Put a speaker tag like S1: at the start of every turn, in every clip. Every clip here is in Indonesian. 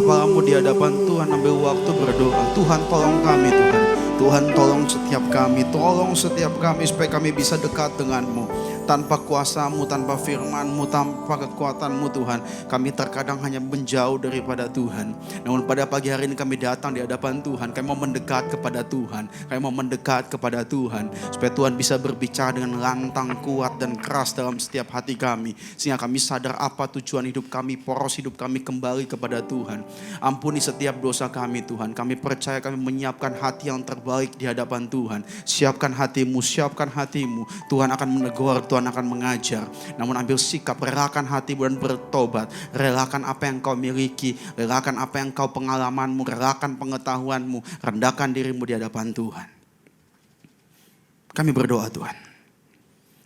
S1: kepalamu di hadapan Tuhan, ambil waktu berdoa. Tuhan tolong kami Tuhan. Tuhan tolong setiap kami supaya kami bisa dekat denganmu. Tanpa kuasa-Mu, tanpa firman-Mu, tanpa kekuatan-Mu Tuhan, kami terkadang hanya menjauh daripada Tuhan. Namun pada pagi hari ini kami datang di hadapan Tuhan. Kami mau mendekat kepada Tuhan. Kami mau mendekat kepada Tuhan. Supaya Tuhan bisa berbicara dengan lantang, kuat dan keras dalam setiap hati kami. Sehingga kami sadar apa tujuan hidup kami, poros hidup kami kembali kepada Tuhan. Ampuni setiap dosa kami Tuhan. Kami percaya kami menyiapkan hati yang terbaik di hadapan Tuhan. Siapkan hatimu. Tuhan akan menegur, Tuhan akan mengajar. Namun ambil sikap, relakan hatimu dan bertobat. Relakan apa yang kau miliki, relakan apa yang kau pengalamanmu, relakan pengetahuanmu. Rendahkan dirimu di hadapan Tuhan. Kami berdoa Tuhan,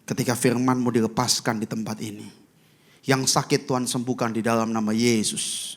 S1: ketika firman-Mu dilepaskan di tempat ini, yang sakit Tuhan sembuhkan di dalam nama Yesus.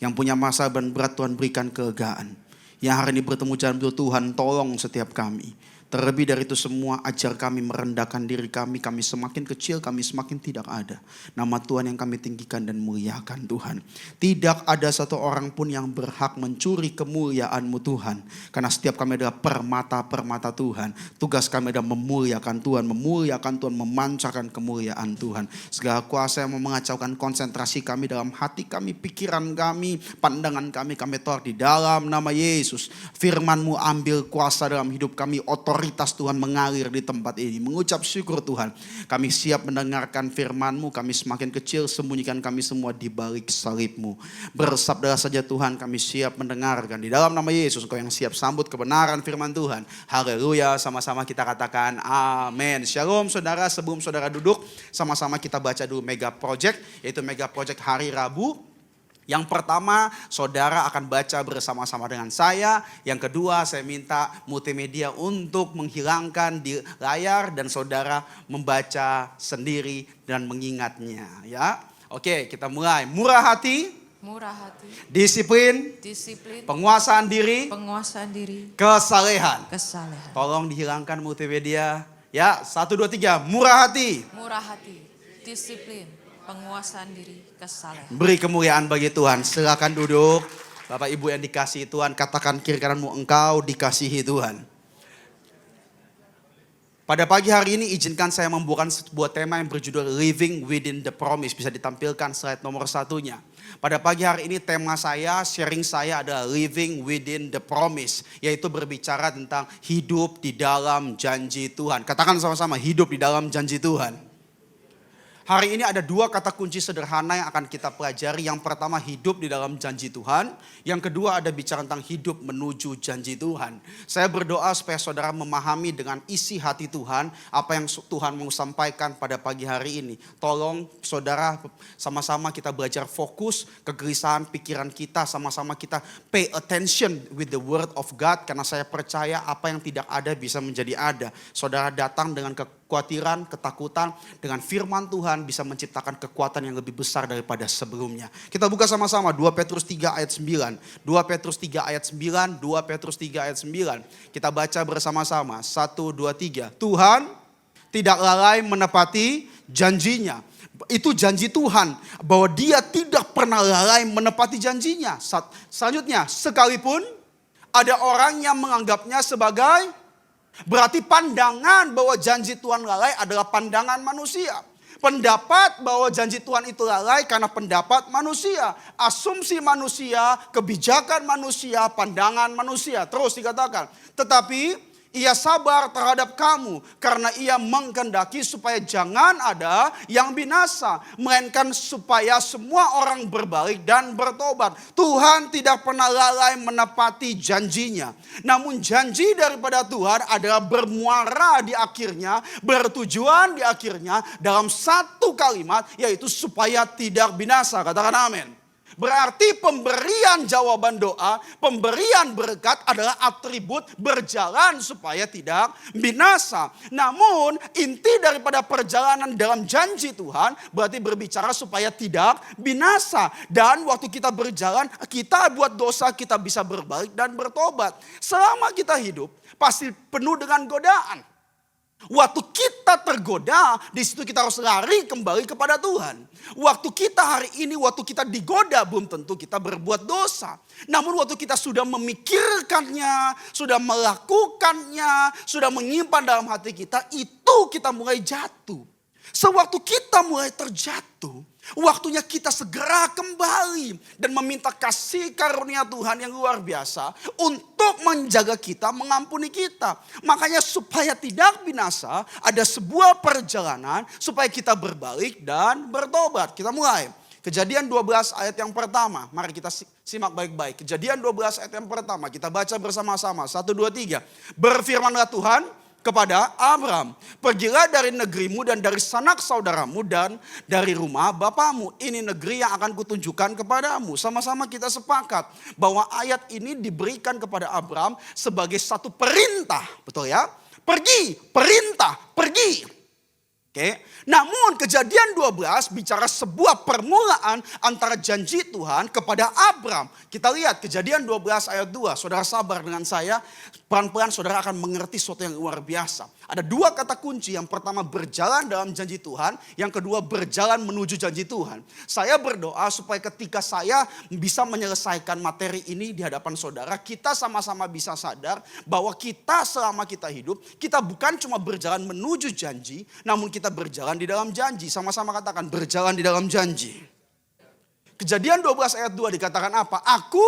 S1: Yang punya masalah dan berat Tuhan berikan kelegaan. Yang hari ini bertemu jalan Tuhan, tolong setiap kami. Terlebih dari itu semua, ajar kami merendahkan diri kami. Kami semakin kecil, kami semakin tidak ada. Nama Tuhan yang kami tinggikan dan muliakan Tuhan. Tidak ada satu orang pun yang berhak mencuri kemuliaan-Mu Tuhan. Karena setiap kami adalah permata-permata Tuhan. Tugas kami adalah memuliakan Tuhan, memancarkan kemuliaan Tuhan. Segala kuasa yang mengacaukan konsentrasi kami dalam hati kami, pikiran kami, pandangan kami tolak di dalam nama Yesus. Firman-Mu ambil kuasa dalam hidup kami, otoritas Tuhan mengalir di tempat ini. Mengucap syukur Tuhan. Kami siap mendengarkan firman-Mu. Kami semakin kecil, sembunyikan kami semua di balik salib-Mu. Bersabda saja Tuhan, kami siap mendengarkan. Di dalam nama Yesus, Engkau yang siap sambut kebenaran firman Tuhan. Haleluya, sama-sama kita katakan amin. Shalom saudara, sebelum saudara duduk, sama-sama kita baca dulu Mega Project, yaitu Mega Project hari Rabu. Yang pertama, saudara akan baca bersama-sama dengan saya. Yang kedua, saya minta multimedia untuk menghilangkan di layar dan saudara membaca sendiri dan mengingatnya. Ya, oke, kita mulai. Murah hati, disiplin, penguasaan diri, kesalehan. Tolong dihilangkan multimedia. Ya, 1, 2, 3. Murah hati,
S2: disiplin, penguasaan diri, kesalehan.
S1: Beri kemuliaan bagi Tuhan. Silakan duduk. Bapak Ibu yang dikasihi Tuhan, katakan kiri kananmu, engkau dikasihi Tuhan. Pada pagi hari ini izinkan saya membuat sebuah tema yang berjudul Living Within the Promise. Bisa ditampilkan slide nomor 1-nya. Pada pagi hari ini tema saya, sharing saya adalah Living Within the Promise. Yaitu berbicara tentang hidup di dalam janji Tuhan. Katakan sama-sama, hidup di dalam janji Tuhan. Hari ini ada 2 kata kunci sederhana yang akan kita pelajari. Yang pertama, hidup di dalam janji Tuhan. Yang kedua, ada bicara tentang hidup menuju janji Tuhan. Saya berdoa supaya saudara memahami dengan isi hati Tuhan apa yang Tuhan mau sampaikan pada pagi hari ini. Tolong saudara, sama-sama kita belajar fokus, kegelisahan pikiran kita, sama-sama kita pay attention with the word of God. Karena saya percaya apa yang tidak ada bisa menjadi ada. Saudara datang dengan kekhawatiran, ketakutan, dengan firman Tuhan bisa menciptakan kekuatan yang lebih besar daripada sebelumnya. Kita buka sama-sama 2 Petrus 3 ayat 9. 2 Petrus 3 ayat 9, 2 Petrus 3 ayat 9. Kita baca bersama-sama, 1, 2, 3. Tuhan tidak lalai menepati janjinya. Itu janji Tuhan, bahwa Dia tidak pernah lalai menepati janjinya. Selanjutnya, sekalipun ada orang yang menganggapnya sebagai, berarti pandangan bahwa janji Tuhan lalai adalah pandangan manusia. Pendapat bahwa janji Tuhan itu lalai karena pendapat manusia. Asumsi manusia, kebijakan manusia, pandangan manusia. Terus dikatakan, tetapi Ia sabar terhadap kamu karena Ia mengkehendaki supaya jangan ada yang binasa, melainkan supaya semua orang berbalik dan bertobat. Tuhan tidak pernah lalai menepati janjinya. Namun janji daripada Tuhan adalah bermuara di akhirnya, bertujuan di akhirnya dalam satu kalimat, yaitu supaya tidak binasa. Katakan amin. Berarti pemberian jawaban doa, pemberian berkat adalah atribut berjalan supaya tidak binasa. Namun inti daripada perjalanan dalam janji Tuhan berarti berbicara supaya tidak binasa. Dan waktu kita berjalan, kita buat dosa, kita bisa berbalik dan bertobat. Selama kita hidup pasti penuh dengan godaan. Waktu kita tergoda, di situ kita harus lari kembali kepada Tuhan. Waktu kita hari ini, waktu kita digoda, belum tentu kita berbuat dosa. Namun waktu kita sudah memikirkannya, sudah melakukannya, sudah menyimpan dalam hati kita, itu kita mulai jatuh. Sewaktu kita mulai terjatuh, waktunya kita segera kembali dan meminta kasih karunia Tuhan yang luar biasa untuk menjaga kita, mengampuni kita. Makanya supaya tidak binasa, ada sebuah perjalanan supaya kita berbalik dan bertobat. Kita mulai. Kejadian 12 ayat yang pertama. Mari kita simak baik-baik. Kejadian 12 ayat yang pertama. Kita baca bersama-sama. 1, 2, 3. Berfirmanlah Tuhan kepada Abram, pergilah dari negerimu dan dari sanak saudaramu dan dari rumah bapamu. Ini negeri yang akan kutunjukkan kepadamu. Sama-sama kita sepakat bahwa ayat ini diberikan kepada Abram sebagai satu perintah. Betul ya? Pergi, perintah, pergi. Oke. Namun Kejadian 12 bicara sebuah permulaan antara janji Tuhan kepada Abram. Kita lihat Kejadian 12 ayat 2. Saudara sabar dengan saya. Pelan-pelan saudara akan mengerti sesuatu yang luar biasa. Ada dua kata kunci. Yang pertama berjalan dalam janji Tuhan. Yang kedua berjalan menuju janji Tuhan. Saya berdoa supaya ketika saya bisa menyelesaikan materi ini di hadapan saudara. Kita sama-sama bisa sadar bahwa kita selama kita hidup. Kita bukan cuma berjalan menuju janji. Namun kita berjalan di dalam janji. Sama-sama katakan berjalan di dalam janji. Kejadian 12 ayat 2 dikatakan apa? Aku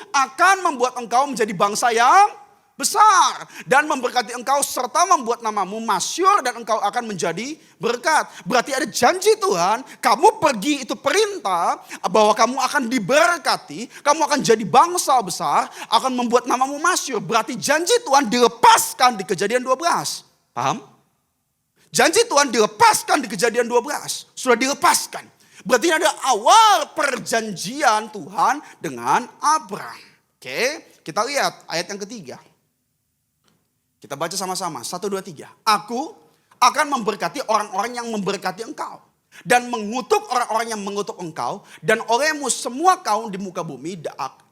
S1: akan membuat engkau menjadi bangsa yang besar dan memberkati engkau serta membuat namamu masyhur dan engkau akan menjadi berkat. Berarti ada janji Tuhan, kamu pergi itu perintah bahwa kamu akan diberkati, kamu akan jadi bangsa besar, akan membuat namamu masyhur. Berarti janji Tuhan dilepaskan di Kejadian 12. Paham? Janji Tuhan dilepaskan di Kejadian 12. Sudah dilepaskan. Berarti ada awal perjanjian Tuhan dengan Abram. Oke, kita lihat ayat yang ketiga. Kita baca sama-sama. 1, 2, 3. Aku akan memberkati orang-orang yang memberkati engkau. Dan mengutuk orang-orang yang mengutuk engkau. Dan olehmu semua kaum di muka bumi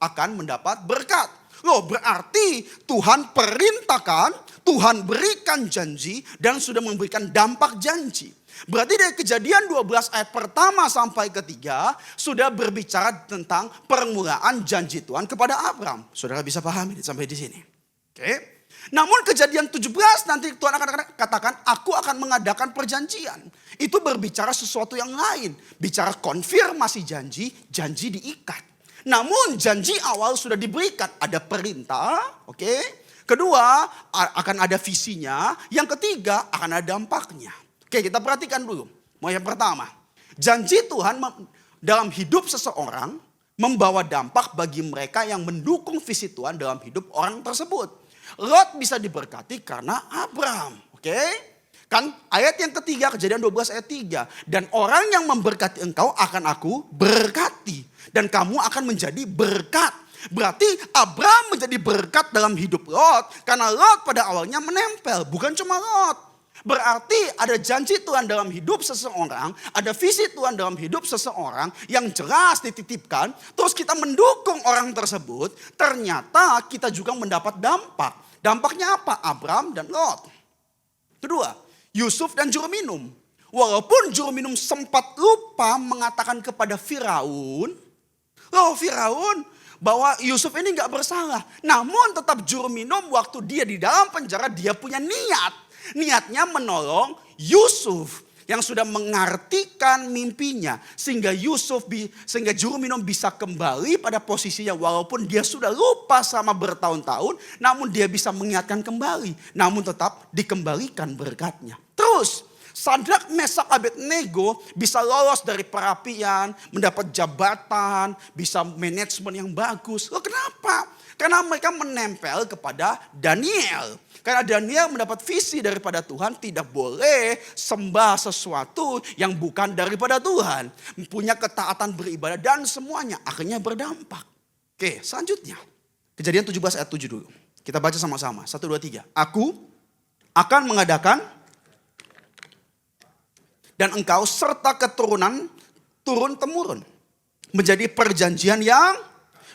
S1: akan mendapat berkat. Loh, berarti Tuhan perintahkan, Tuhan berikan janji dan sudah memberikan dampak janji. Berarti dari Kejadian 12 ayat pertama sampai ketiga sudah berbicara tentang permulaan janji Tuhan kepada Abram. Saudara bisa pahami sampai di sini. Oke. Namun Kejadian 17 nanti Tuhan akan katakan aku akan mengadakan perjanjian. Itu berbicara sesuatu yang lain. Bicara konfirmasi janji, janji diikat. Namun janji awal sudah diberikan. Ada perintah, oke. Kedua akan ada visinya. Yang ketiga akan ada dampaknya. Oke, kita perhatikan dulu. Yang pertama, janji Tuhan dalam hidup seseorang membawa dampak bagi mereka yang mendukung visi Tuhan dalam hidup orang tersebut. Lot bisa diberkati karena Abram. Oke? Kan ayat yang ketiga Kejadian 12 ayat 3. Dan orang yang memberkati engkau akan aku berkati. Dan kamu akan menjadi berkat. Berarti Abram menjadi berkat dalam hidup Lot. Karena Lot pada awalnya menempel. Bukan cuma Lot. Berarti ada janji Tuhan dalam hidup seseorang, ada visi Tuhan dalam hidup seseorang yang jelas dititipkan, terus kita mendukung orang tersebut, ternyata kita juga mendapat dampak. Dampaknya apa? Abram dan Lot. Kedua, Yusuf dan juru minum. Walaupun juru minum sempat lupa mengatakan kepada Firaun, loh Firaun, bahwa Yusuf ini gak bersalah. Namun tetap juru minum waktu dia di dalam penjara dia punya niat. Niatnya menolong Yusuf yang sudah mengartikan mimpinya. Sehingga sehingga juru minum bisa kembali pada posisinya walaupun dia sudah lupa sama bertahun-tahun. Namun dia bisa mengingatkan kembali. Namun tetap dikembalikan berkatnya. Terus Sadrak, Mesak, Abednego bisa lolos dari perapian, mendapat jabatan, bisa manajemen yang bagus. Loh kenapa? Karena mereka menempel kepada Daniel. Karena Daniel mendapat visi daripada Tuhan, tidak boleh sembah sesuatu yang bukan daripada Tuhan. Punya ketaatan beribadah dan semuanya akhirnya berdampak. Oke, selanjutnya. Kejadian 17 ayat 7 dulu. Kita baca sama-sama. 1, 2, 3. Aku akan mengadakan dan engkau serta keturunan turun-temurun. Menjadi perjanjian yang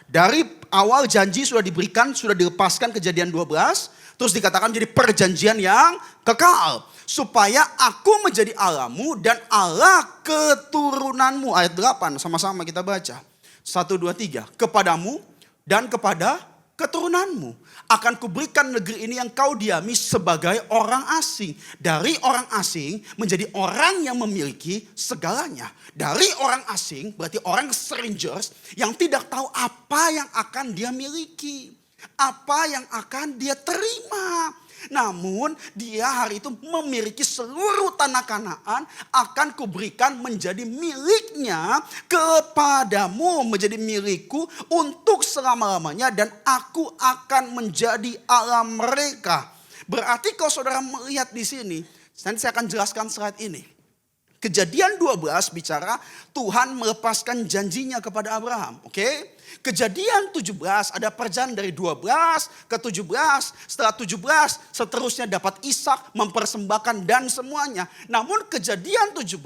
S1: dari awal janji sudah diberikan, sudah dilepaskan Kejadian 12. Terus dikatakan menjadi perjanjian yang kekal. Supaya aku menjadi Allahmu dan Allah keturunanmu. Ayat 8 sama-sama kita baca. 1, 2, 3. Kepadamu dan kepada keturunanmu akan kuberikan negeri ini yang kau diami sebagai orang asing. Dari orang asing menjadi orang yang memiliki segalanya. Dari orang asing berarti orang strangers yang tidak tahu apa yang akan dia miliki. Apa yang akan dia terima. Namun dia hari itu memiliki seluruh tanah Kanaan akan kuberikan menjadi miliknya kepadamu, menjadi milikku untuk selama-lamanya dan aku akan menjadi Allah mereka. Berarti kalau saudara melihat di sini, nanti saya akan jelaskan slide ini. Kejadian 12 bicara Tuhan melepaskan janjinya kepada Abraham, oke? Kejadian 17 ada perjalanan dari 12 ke 17. Setelah 17 seterusnya dapat Ishak mempersembahkan dan semuanya. Namun kejadian 17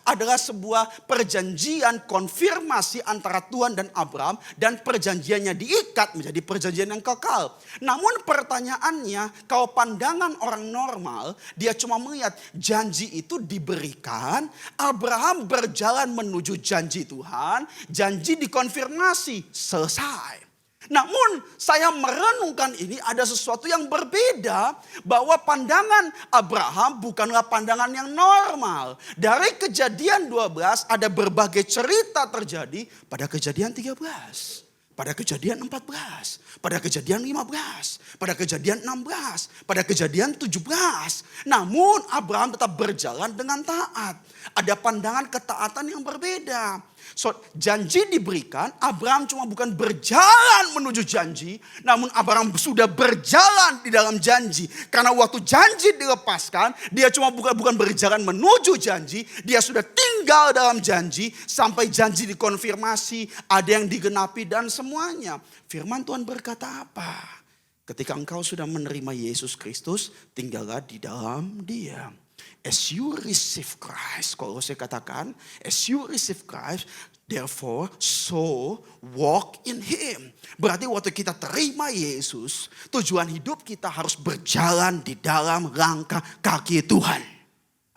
S1: adalah sebuah perjanjian konfirmasi antara Tuhan dan Abraham. Dan perjanjiannya diikat menjadi perjanjian yang kekal. Namun pertanyaannya kalau pandangan orang normal dia cuma melihat janji itu diberikan. Abraham berjalan menuju janji Tuhan. Janji dikonfirmasi. Selesai. Namun saya merenungkan ini ada sesuatu yang berbeda. Bahwa pandangan Abraham bukanlah pandangan yang normal. Dari kejadian 12 ada berbagai cerita terjadi pada kejadian 13. Pada kejadian 14, pada kejadian 15, pada kejadian 16, pada kejadian 17. Namun Abraham tetap berjalan dengan taat. Ada pandangan ketaatan yang berbeda. So, janji diberikan, Abraham cuma bukan berjalan menuju janji, namun Abraham sudah berjalan di dalam janji. Karena waktu janji dilepaskan, dia cuma bukan berjalan menuju janji, dia sudah tinggal dalam janji sampai janji dikonfirmasi, ada yang digenapi dan semuanya. Firman Tuhan berkata apa? Ketika engkau sudah menerima Yesus Kristus, tinggallah di dalam Dia. As you receive Christ, kalau saya katakan, as you receive Christ, therefore so walk in Him. Berarti waktu kita terima Yesus, tujuan hidup kita harus berjalan di dalam langkah kaki Tuhan.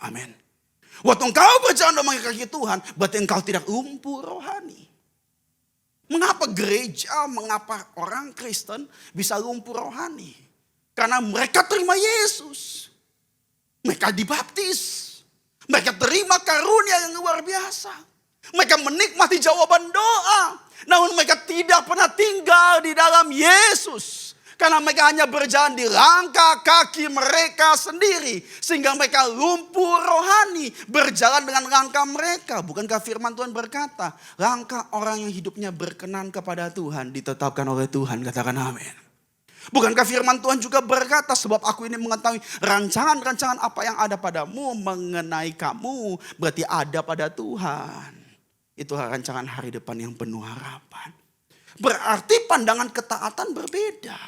S1: Amin. Waktu engkau berjalan dalam langkah kaki Tuhan, berarti engkau tidak lumpuh rohani. Mengapa gereja, mengapa orang Kristen bisa lumpuh rohani? Karena mereka terima Yesus. Mereka dibaptis. Mereka terima karunia yang luar biasa. Mereka menikmati jawaban doa. Namun mereka tidak pernah tinggal di dalam Yesus. Karena mereka hanya berjalan di langkah kaki mereka sendiri. Sehingga mereka lumpuh rohani. Berjalan dengan langkah mereka. Bukankah firman Tuhan berkata, langkah orang yang hidupnya berkenan kepada Tuhan ditetapkan oleh Tuhan. Katakan amin. Bukankah firman Tuhan juga berkata, sebab aku ini mengetahui rancangan-rancangan apa yang ada padamu mengenai kamu, berarti ada pada Tuhan. Itulah rancangan hari depan yang penuh harapan. Berarti pandangan ketaatan berbeda.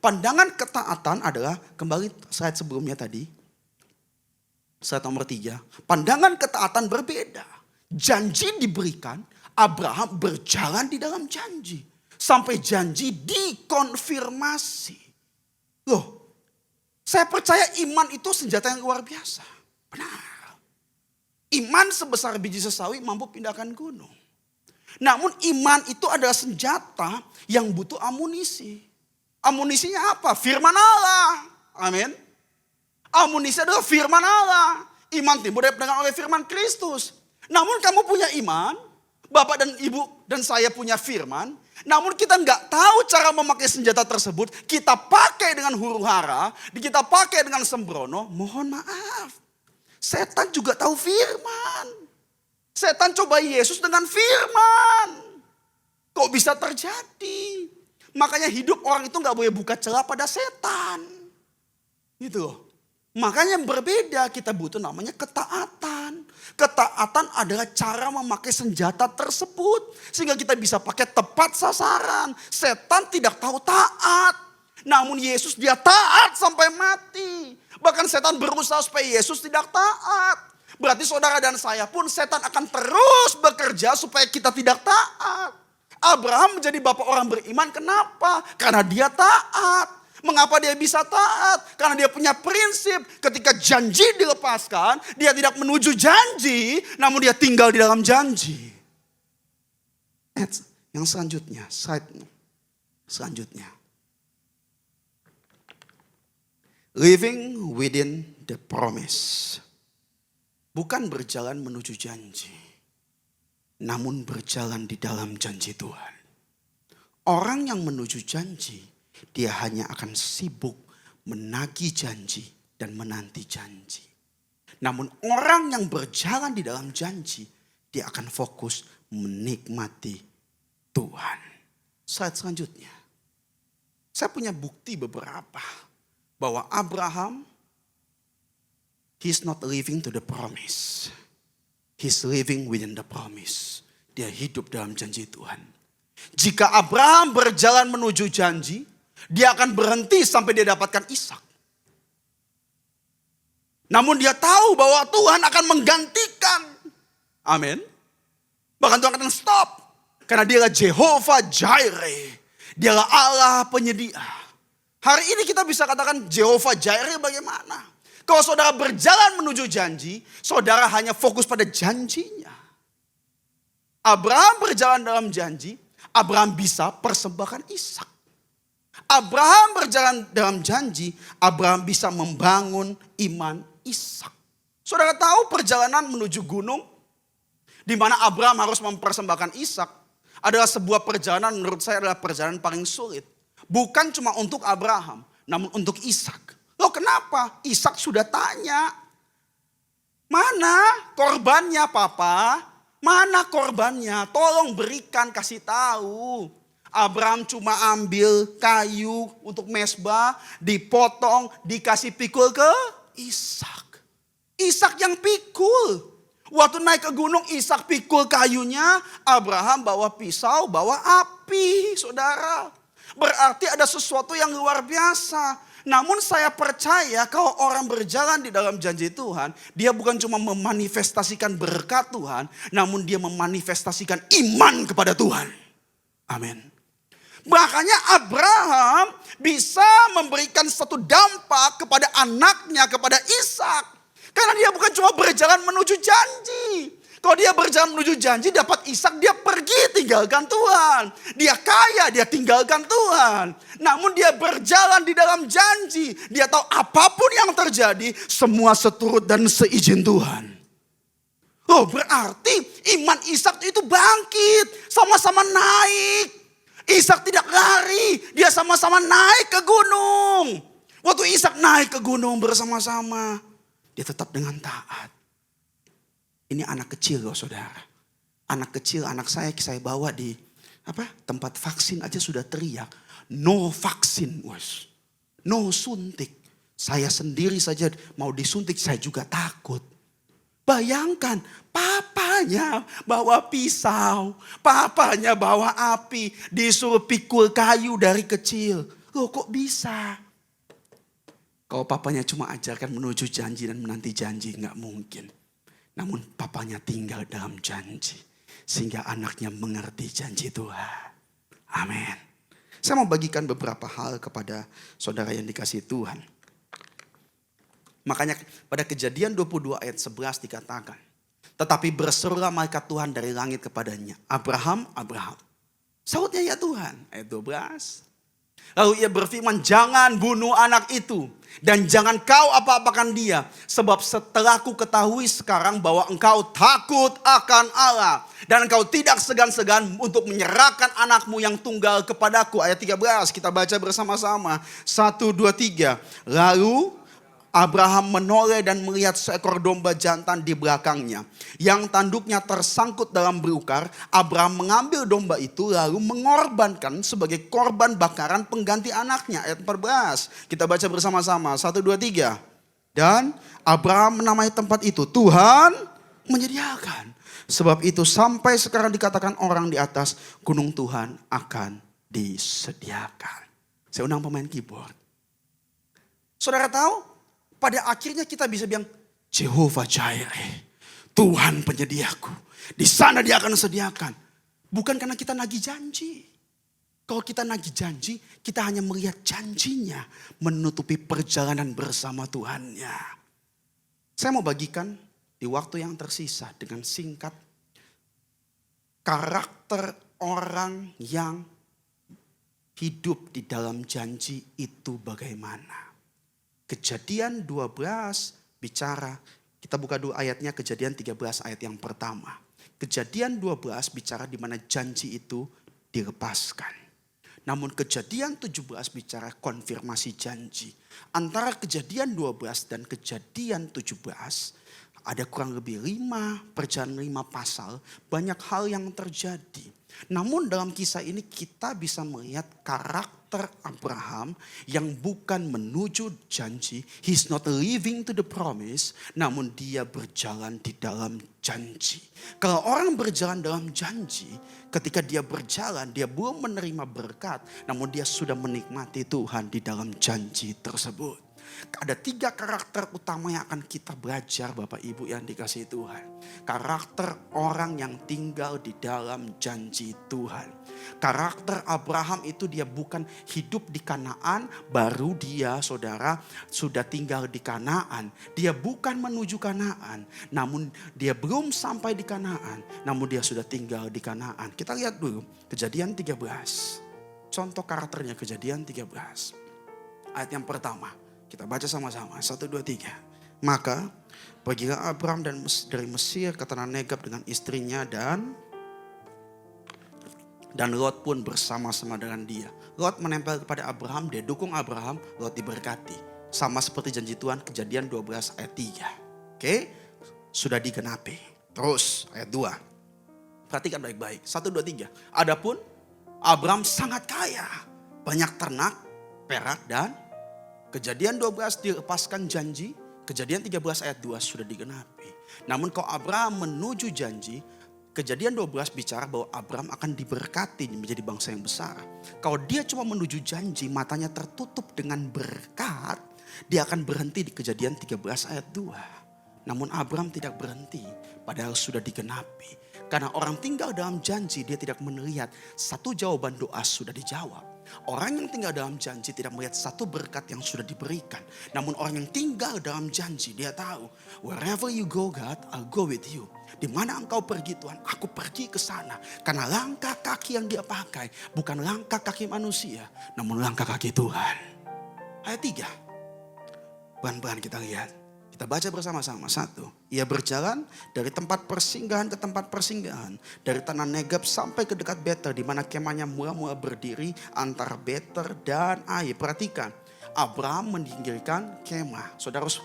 S1: Pandangan ketaatan adalah, kembali slide sebelumnya tadi, slide nomor 3. Pandangan ketaatan berbeda. Janji diberikan, Abraham berjalan di dalam janji. Sampai janji dikonfirmasi. Loh, saya percaya iman itu senjata yang luar biasa. Benar. Iman sebesar biji sesawi mampu pindahkan gunung. Namun iman itu adalah senjata yang butuh amunisi. Amunisinya apa? Firman Allah. Amin. Amunisi adalah firman Allah. Iman timbul dari pendengaran oleh firman Kristus. Namun kamu punya iman, Bapak dan Ibu dan saya punya firman. Namun kita nggak tahu cara memakai senjata tersebut. Kita pakai dengan huru hara. Kita pakai dengan sembrono. Mohon maaf. Setan juga tahu firman. Setan coba Yesus dengan firman. Kok bisa terjadi? Makanya hidup orang itu nggak boleh buka celah pada setan. Gitu loh. Makanya yang berbeda kita butuh namanya ketaatan. Ketaatan adalah cara memakai senjata tersebut. Sehingga kita bisa pakai tepat sasaran. Setan tidak tahu taat. Namun Yesus dia taat sampai mati. Bahkan setan berusaha supaya Yesus tidak taat. Berarti saudara dan saya pun setan akan terus bekerja supaya kita tidak taat. Abraham menjadi bapak orang beriman kenapa? Karena dia taat. Mengapa dia bisa taat? Karena dia punya prinsip. Ketika janji dilepaskan, dia tidak menuju janji, namun dia tinggal di dalam janji. Yang selanjutnya, selanjutnya. Living within the promise. Bukan berjalan menuju janji, namun berjalan di dalam janji Tuhan. Orang yang menuju janji, dia hanya akan sibuk menagih janji dan menanti janji. Namun orang yang berjalan di dalam janji, dia akan fokus menikmati Tuhan. Slide selanjutnya. Saya punya bukti beberapa bahwa Abraham, he's not living to the promise. He's living within the promise. Dia hidup dalam janji Tuhan. Jika Abraham berjalan menuju janji, dia akan berhenti sampai dia dapatkan Ishak. Namun dia tahu bahwa Tuhan akan menggantikan. Amin. Bahkan Tuhan akan stop. Karena dialah Jehovah Jireh. Dialah Allah penyedia. Hari ini kita bisa katakan Jehovah Jireh bagaimana? Kalau saudara berjalan menuju janji, saudara hanya fokus pada janjinya. Abraham berjalan dalam janji, Abraham bisa persembahkan Ishak. Abraham berjalan dalam janji, Abraham bisa membangun iman Ishak. Saudara tahu perjalanan menuju gunung, di mana Abraham harus mempersembahkan Ishak, adalah sebuah perjalanan menurut saya adalah perjalanan paling sulit. Bukan cuma untuk Abraham, namun untuk Ishak. Loh kenapa? Ishak sudah tanya. Mana korbannya Papa? Mana korbannya? Tolong berikan, kasih tahu. Abraham cuma ambil kayu untuk mezbah, dipotong, dikasih pikul ke Ishak. Ishak yang pikul. Waktu naik ke gunung Ishak pikul kayunya, Abraham bawa pisau, bawa api, saudara. Berarti ada sesuatu yang luar biasa. Namun saya percaya kalau orang berjalan di dalam janji Tuhan, dia bukan cuma memanifestasikan berkat Tuhan, namun dia memanifestasikan iman kepada Tuhan. Amin. Makanya Abraham bisa memberikan satu dampak kepada anaknya, kepada Ishak. Karena dia bukan cuma berjalan menuju janji. Kalau dia berjalan menuju janji dapat Ishak, dia pergi tinggalkan Tuhan. Dia kaya, dia tinggalkan Tuhan. Namun dia berjalan di dalam janji. Dia tahu apapun yang terjadi, semua seturut dan seizin Tuhan. Oh berarti iman Ishak itu bangkit, sama-sama naik. Ishak tidak lari, dia sama-sama naik ke gunung. Waktu Ishak naik ke gunung bersama-sama, dia tetap dengan taat. Ini anak kecil loh saudara. Anak kecil, anak saya bawa di tempat vaksin aja sudah teriak. No vaksin, no suntik. Saya sendiri saja mau disuntik, saya juga takut. Bayangkan, papanya bawa pisau, papanya bawa api, disuruh pikul kayu dari kecil. Loh kok bisa? Kalau papanya cuma ajarkan menuju janji dan menanti janji, nggak mungkin. Namun papanya tinggal dalam janji. Sehingga anaknya mengerti janji Tuhan. Amin. Saya mau bagikan beberapa hal kepada saudara yang dikasihi Tuhan. Makanya pada Kejadian 22 ayat 11 dikatakan. Tetapi berserulah malaikat Tuhan dari langit kepadanya. Abraham, Abraham. Sautnya ya Tuhan. Ayat 12. Lalu ia berfirman, jangan bunuh anak itu. Dan jangan kau apa-apakan dia. Sebab setelah ku ketahui sekarang bahwa engkau takut akan Allah. Dan engkau tidak segan-segan untuk menyerahkan anakmu yang tunggal kepadaku. Ayat 13 kita baca bersama-sama. 1, 2, 3. Lalu Abraham menoleh dan melihat seekor domba jantan di belakangnya. Yang tanduknya tersangkut dalam belukar. Abraham mengambil domba itu lalu mengorbankan sebagai korban bakaran pengganti anaknya. Ayat 14. Kita baca bersama-sama. 1, 2, 3. Dan Abraham menamai tempat itu Tuhan menyediakan. Sebab itu sampai sekarang dikatakan orang di atas gunung Tuhan akan disediakan. Saya undang pemain keyboard. Saudara tahu? Pada akhirnya kita bisa bilang, Jehovah Jireh, Tuhan penyediaku. Di sana dia akan sediakan. Bukan karena kita nagih janji. Kalau kita nagih janji, kita hanya melihat janjinya menutupi perjalanan bersama Tuhannya. Saya mau bagikan di waktu yang tersisa dengan singkat karakter orang yang hidup di dalam janji itu bagaimana. Kejadian 12 bicara, kita buka dulu ayatnya, Kejadian 13 ayat yang pertama. Kejadian 12 bicara di mana janji itu dilepaskan. Namun Kejadian 17 bicara konfirmasi janji. Antara Kejadian 12 dan Kejadian 17 ada kurang lebih 5 pasal, banyak hal yang terjadi. Namun dalam kisah ini kita bisa melihat karakter Abraham yang bukan menuju janji. He's not living to the promise, namun dia berjalan di dalam janji. Kalau orang berjalan dalam janji, ketika dia berjalan, dia belum menerima berkat, namun dia sudah menikmati Tuhan di dalam janji tersebut. Ada 3 karakter utama yang akan kita belajar Bapak Ibu yang dikasihi Tuhan. Karakter orang yang tinggal di dalam janji Tuhan. Karakter Abraham itu dia bukan hidup di Kanaan, baru dia saudara sudah tinggal di Kanaan. Dia bukan menuju Kanaan, namun dia belum sampai di Kanaan, namun dia sudah tinggal di Kanaan. Kita lihat dulu Kejadian 13. Contoh karakternya Kejadian 13. Ayat yang pertama. Kita baca sama-sama. 1, 2, 3. Maka pergilah Abram dari Mesir ke tanah Negeb dengan istrinya dan Lot pun bersama-sama dengan dia. Lot menempel kepada Abraham, dia dukung Abraham, Lot diberkati. Sama seperti janji Tuhan Kejadian 12 ayat 3. Oke, sudah digenapi. Terus ayat 2. Perhatikan baik-baik. 1, 2, 3. Adapun Abraham sangat kaya. Banyak ternak, perak dan Kejadian 12 dilepaskan janji, Kejadian 13 ayat 2 sudah digenapi. Namun kalau Abraham menuju janji, Kejadian 12 bicara bahwa Abraham akan diberkati menjadi bangsa yang besar. Kalau dia cuma menuju janji, matanya tertutup dengan berkat, dia akan berhenti di Kejadian 13 ayat 2. Namun Abraham tidak berhenti, padahal sudah digenapi. Karena orang tinggal dalam janji, dia tidak melihat satu jawaban doa sudah dijawab. Orang yang tinggal dalam janji tidak melihat satu berkat yang sudah diberikan. Namun orang yang tinggal dalam janji, dia tahu, wherever you go God, I'll go with you. Di mana engkau pergi Tuhan, aku pergi ke sana. Karena langkah kaki yang dia pakai bukan langkah kaki manusia, namun langkah kaki Tuhan. Ayat 3. Pelan-pelan kita lihat. Kita baca bersama-sama. 1. Ia berjalan dari tempat persinggahan ke tempat persinggahan. Dari tanah Negeb sampai ke dekat Betel, di mana kemahnya mula-mula berdiri antara Betel dan Ai. Perhatikan. Abraham meninggalkan kemah. Saudara harus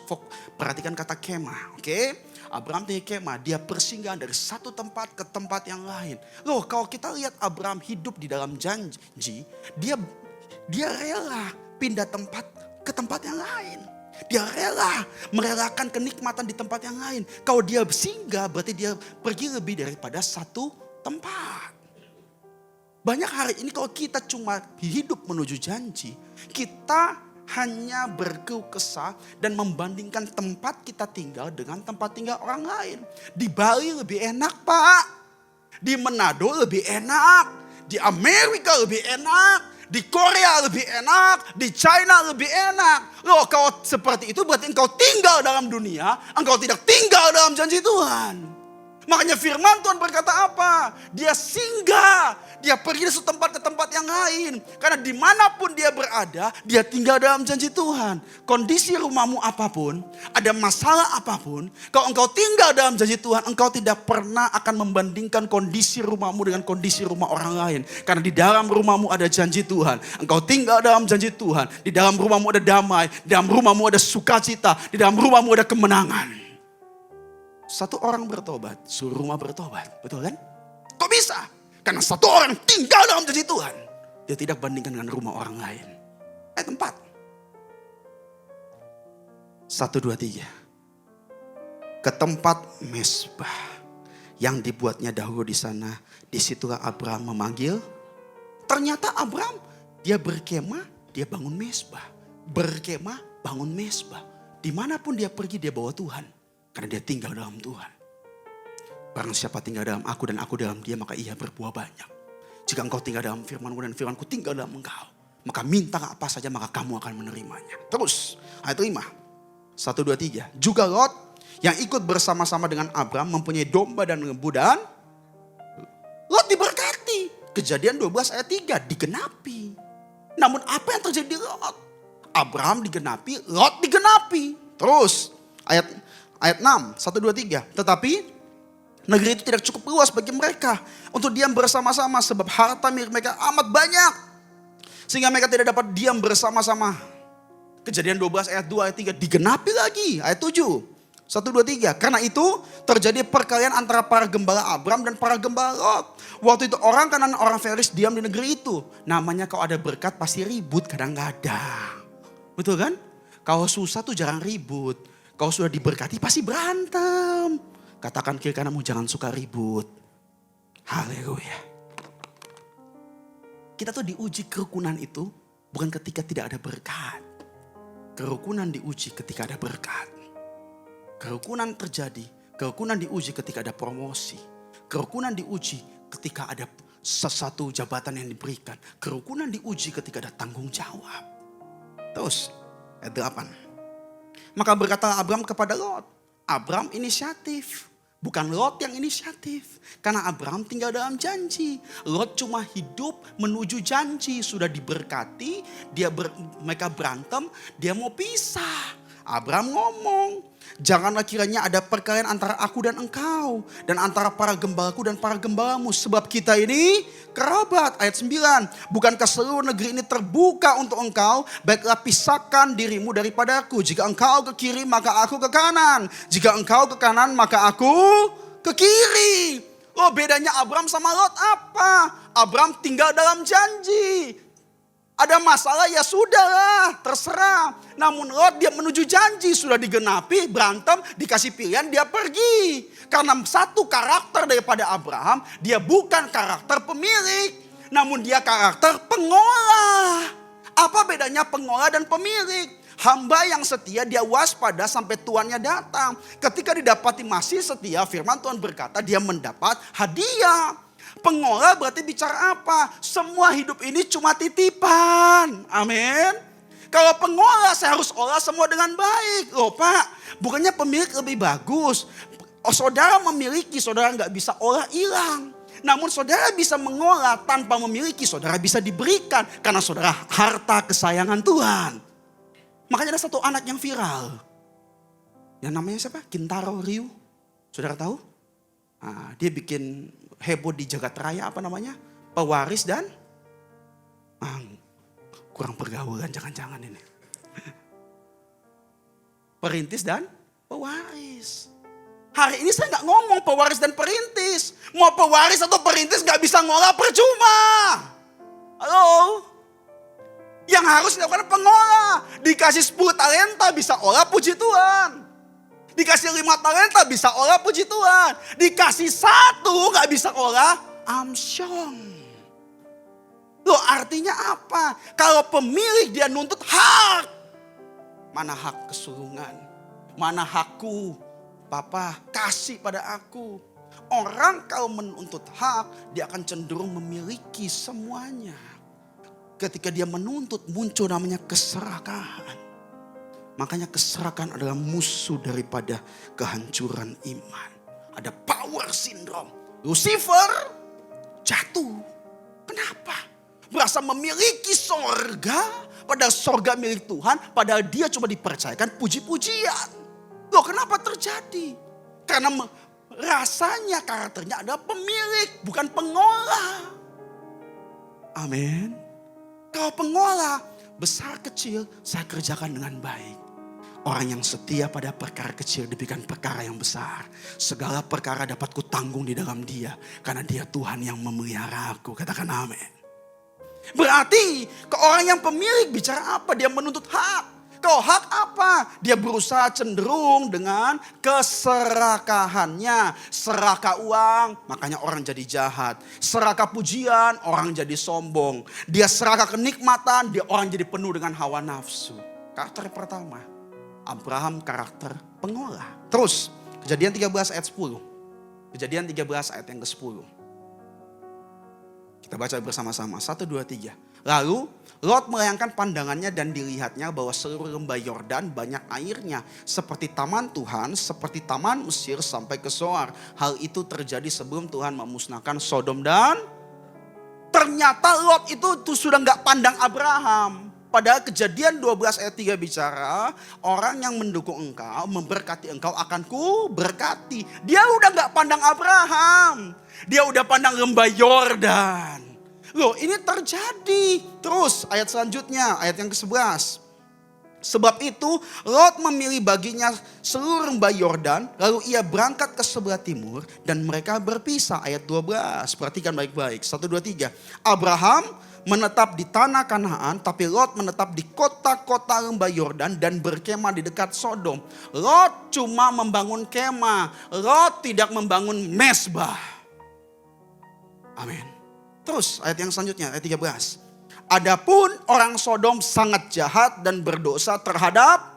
S1: perhatikan kata kemah. Oke? Abraham tinggal kemah. Dia persinggahan dari satu tempat ke tempat yang lain. Loh, kalau kita lihat Abraham hidup di dalam janji. Dia rela pindah tempat ke tempat yang lain. Dia rela merelakan kenikmatan di tempat yang lain. Kalau dia singgah berarti dia pergi lebih daripada satu tempat. Banyak hari ini kalau kita cuma hidup menuju janji, kita hanya berkeluh kesah dan membandingkan tempat kita tinggal dengan tempat tinggal orang lain. Di Bali lebih enak Pak, di Manado lebih enak, di Amerika lebih enak, di Korea lebih enak, di China lebih enak. Loh, kalau seperti itu berarti engkau tinggal dalam dunia, engkau tidak tinggal dalam janji Tuhan. Makanya firman Tuhan berkata apa? Dia singgah, dia pergi dari satu tempat ke tempat yang lain. Karena dimanapun dia berada, dia tinggal dalam janji Tuhan. Kondisi rumahmu apapun, ada masalah apapun, kalau engkau tinggal dalam janji Tuhan, engkau tidak pernah akan membandingkan kondisi rumahmu dengan kondisi rumah orang lain. Karena di dalam rumahmu ada janji Tuhan. Engkau tinggal dalam janji Tuhan. Di dalam rumahmu ada damai, di dalam rumahmu ada sukacita, di dalam rumahmu ada kemenangan. Satu orang bertobat, seluruh rumah bertobat. Betul kan? Kok bisa? Karena satu orang tinggal dalam janji Tuhan. Dia tidak bandingkan dengan rumah orang lain. Ayat 4. 1, 2, 3. Ke tempat mesbah yang dibuatnya dahulu di sana. Disitulah Abraham memanggil. Ternyata Abraham, dia berkemah, dia bangun mesbah. Berkemah, bangun mesbah. Dimanapun dia pergi, dia bawa Tuhan. Karena dia tinggal dalam Tuhan. Barang siapa tinggal dalam aku dan aku dalam dia, maka ia berbuah banyak. Jika engkau tinggal dalam firman-Ku dan firman-Ku tinggal dalam engkau, maka minta apa saja maka kamu akan menerimanya. Terus ayat 5. 1, 2, 3. Juga Lot yang ikut bersama-sama dengan Abram mempunyai domba dan lembu dan Lot diberkati. Kejadian 12 ayat 3 digenapi. Namun apa yang terjadi di Lot? Abraham digenapi, Lot digenapi. Terus ayat 6, 1, 2, 3. Tetapi negeri itu tidak cukup luas bagi mereka untuk diam bersama-sama sebab harta milik mereka amat banyak. Sehingga mereka tidak dapat diam bersama-sama. Kejadian 12 ayat 2 ayat 3 digenapi lagi. Ayat 7. 1, 2, 3. Karena itu terjadi perkelahian antara para gembala Abram dan para gembala Lot. Waktu itu orang Kanaan orang Feris diam di negeri itu. Namanya kalau ada berkat pasti ribut kadang-kadang. Betul kan? Kalau susah tuh jarang ribut. Kalau sudah diberkati pasti berantem. Katakan kiri kananmu jangan suka ribut. Haleluya. Kita tuh diuji kerukunan itu bukan ketika tidak ada berkat. Kerukunan diuji ketika ada berkat. Kerukunan terjadi, kerukunan diuji ketika ada promosi. Kerukunan diuji ketika ada sesuatu jabatan yang diberikan. Kerukunan diuji ketika ada tanggung jawab. Terus ayat 8. Maka berkata Abram kepada Lot. Abram inisiatif. Bukan Lot yang inisiatif. Karena Abram tinggal dalam janji. Lot cuma hidup menuju janji. Sudah diberkati, mereka berantem, dia mau pisah. Abram ngomong, janganlah kiranya ada perkelahian antara aku dan engkau. Dan antara para gembalaku dan para gembalamu. Sebab kita ini kerabat. Ayat 9. Bukankah seluruh negeri ini terbuka untuk engkau? Baiklah pisahkan dirimu daripadaku. Jika engkau ke kiri maka aku ke kanan. Jika engkau ke kanan maka aku ke kiri. Oh, bedanya Abram sama Lot apa? Abram tinggal dalam janji. Ada masalah ya sudahlah, terserah. Namun Lot dia menuju janji, sudah digenapi, berantem, dikasih pilihan, dia pergi. Karena satu karakter daripada Abraham, dia bukan karakter pemilik. Namun dia karakter pengolah. Apa bedanya pengolah dan pemilik? Hamba yang setia dia waspada sampai tuannya datang. Ketika didapati masih setia, firman Tuhan berkata dia mendapat hadiah. Pengolah berarti bicara apa? Semua hidup ini cuma titipan. Amin. Kalau pengolah saya harus olah semua dengan baik. Loh Pak, bukannya pemilik lebih bagus. Oh, saudara memiliki, saudara nggak bisa olah hilang. Namun saudara bisa mengolah tanpa memiliki, saudara bisa diberikan. Karena saudara harta kesayangan Tuhan. Makanya ada satu anak yang viral. Yang namanya siapa? Kintaro Ryu. Saudara tahu? Nah, dia bikin heboh di jagat raya apa namanya? Pewaris dan kurang pergaulan jangan-jangan ini. Perintis dan pewaris. Hari ini saya nggak ngomong pewaris dan perintis. Mau pewaris atau perintis nggak bisa ngolah percuma. Halo? Yang harus dilakukan pengolah. Dikasih 10 talenta bisa olah puji Tuhan. Dikasih 5 talenta bisa olah puji Tuhan. Dikasih 1 gak bisa olah amsyong. Loh artinya apa? Kalau pemilik dia nuntut hak. Mana hak kesulungan? Mana hakku? Papa kasih pada aku. Orang kalau menuntut hak dia akan cenderung memiliki semuanya. Ketika dia menuntut muncul namanya keserakahan. Makanya keserakahan adalah musuh daripada kehancuran iman. Ada power syndrome. Lucifer jatuh. Kenapa? Merasa memiliki sorga. Padahal sorga milik Tuhan. Padahal dia cuma dipercayakan puji-pujian. Loh kenapa terjadi? Karena rasanya karakternya adalah pemilik. Bukan pengolah. Amin. Kalau pengolah besar kecil saya kerjakan dengan baik. Orang yang setia pada perkara kecil diberikan perkara yang besar. Segala perkara dapat kutanggung di dalam dia. Karena dia Tuhan yang memelihara aku. Katakan amin. Berarti ke orang yang pemilik bicara apa? Dia menuntut hak. Kalau hak apa? Dia berusaha cenderung dengan keserakahannya. Serakah uang, makanya orang jadi jahat. Serakah pujian, orang jadi sombong. Dia serakah kenikmatan, dia orang jadi penuh dengan hawa nafsu. Karakter pertama. Abraham karakter pengolah. Terus Kejadian 13 ayat 10. Kejadian 13 ayat yang ke-10. Kita baca bersama-sama. 1, 2, 3. Lalu Lot melayangkan pandangannya dan dilihatnya bahwa seluruh lembah Yordan banyak airnya. Seperti taman Tuhan, seperti taman Mesir sampai ke Zoar. Hal itu terjadi sebelum Tuhan memusnahkan Sodom dan ternyata Lot itu sudah gak pandang Abraham. Padahal Kejadian 12 ayat 3 bicara, orang yang mendukung engkau, memberkati engkau akan ku berkati. Dia udah gak pandang Abraham. Dia udah pandang lembah Yordan. Loh, ini terjadi. Terus ayat selanjutnya, ayat yang ke-11. Sebab itu Lot memilih baginya seluruh lembah Yordan, lalu ia berangkat ke sebelah timur dan mereka berpisah. Ayat 12, perhatikan baik-baik. 1, 2, 3. Abraham menetap di tanah Kanaan, tapi Lot menetap di kota-kota lembah Yordan dan berkemah di dekat Sodom. Lot cuma membangun kemah, Lot tidak membangun mesbah. Amin. Terus ayat yang selanjutnya, ayat 13. Adapun orang Sodom sangat jahat dan berdosa terhadap.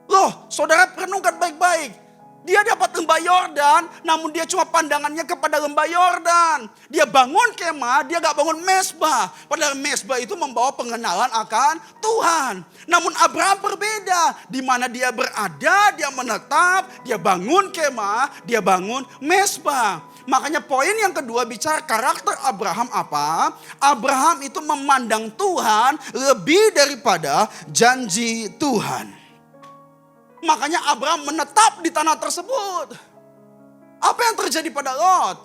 S1: Loh, saudara renungkan baik-baik. Dia dapat lembah Yordan, namun dia cuma pandangannya kepada lembah Yordan. Dia bangun kemah, dia gak bangun mesbah. Padahal mesbah itu membawa pengenalan akan Tuhan. Namun Abraham berbeda. Di mana dia berada, dia menetap, dia bangun kemah, dia bangun mesbah. Makanya poin yang kedua bicara karakter Abraham apa? Abraham itu memandang Tuhan lebih daripada janji Tuhan. Makanya Abraham menetap di tanah tersebut. Apa yang terjadi pada Lot?